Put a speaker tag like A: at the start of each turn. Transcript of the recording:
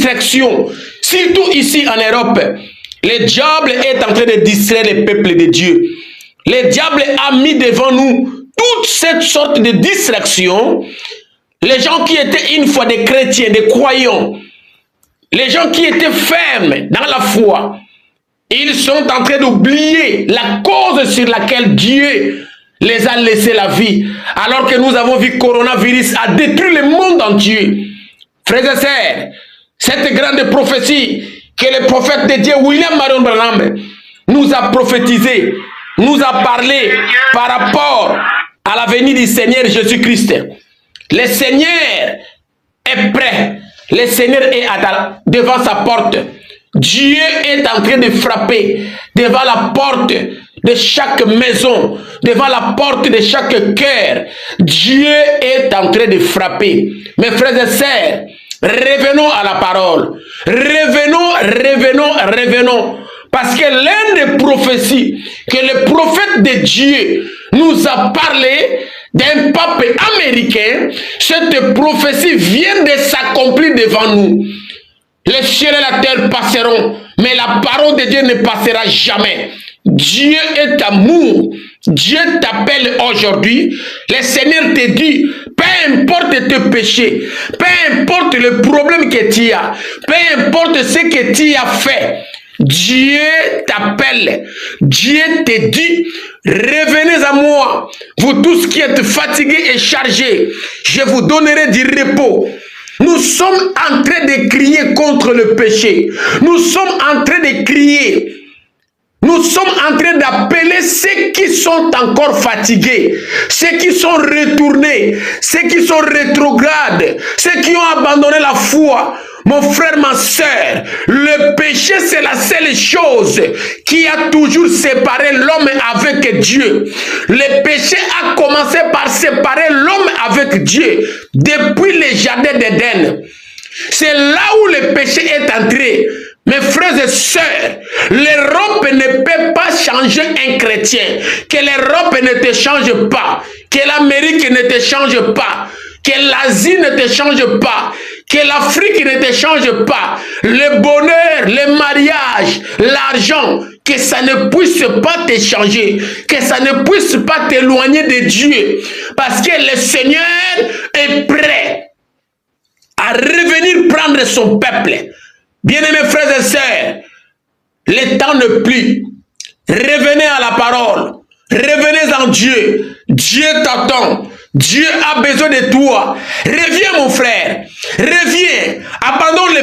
A: distraction. Surtout ici en Europe, le diable est en train de distraire les peuples de Dieu. Le diable a mis devant nous toutes cette sorte de distractions. Les gens qui étaient une fois des chrétiens, des croyants, les gens qui étaient fermes dans la foi, ils sont en train d'oublier la cause sur laquelle Dieu les a laissé la vie. Alors que nous avons vu que le coronavirus a détruit le monde entier. Frères et sœurs, cette grande prophétie que le prophète de Dieu, William Marion Branham, nous a prophétisé, nous a parlé par rapport à la venue du Seigneur Jésus-Christ. Le Seigneur est prêt. Le Seigneur est devant sa porte. Dieu est en train de frapper devant la porte de chaque maison, devant la porte de chaque cœur. Dieu est en train de frapper. Mes frères et sœurs, revenons à la parole. Revenons. Parce que l'une des prophéties que le prophète de Dieu nous a parlé d'un pape américain, cette prophétie vient de s'accomplir devant nous. Les cieux et la terre passeront, mais la parole de Dieu ne passera jamais. Dieu est amour. Dieu t'appelle aujourd'hui. Le Seigneur te dit, peu importe tes péchés, peu importe le problème que tu as, peu importe ce que tu as fait, Dieu t'appelle. Dieu te dit, revenez à moi, vous tous qui êtes fatigués et chargés, je vous donnerai du repos. Nous sommes en train de crier contre le péché. Nous sommes en train de crier. Nous sommes en train d'appeler ceux qui sont encore fatigués, ceux qui sont retournés, ceux qui sont rétrogrades, ceux qui ont abandonné la foi. Mon frère, ma soeur, le péché, c'est la seule chose qui a toujours séparé l'homme avec Dieu. Le péché a commencé par séparer l'homme avec Dieu depuis le jardin d'Éden. C'est là où le péché est entré. Mes frères et sœurs, l'Europe ne peut pas changer un chrétien. Que l'Europe ne te change pas. Que l'Amérique ne te change pas. Que l'Asie ne te change pas. Que l'Afrique ne te change pas. Le bonheur, le mariage, l'argent, que ça ne puisse pas te changer. Que ça ne puisse pas t'éloigner de Dieu. Parce que le Seigneur est prêt à revenir prendre son peuple. Bien-aimés frères et sœurs, le temps ne plie. Revenez à la parole. Revenez en Dieu. Dieu t'attend. Dieu a besoin de toi. Reviens mon frère. Reviens. Abandonne le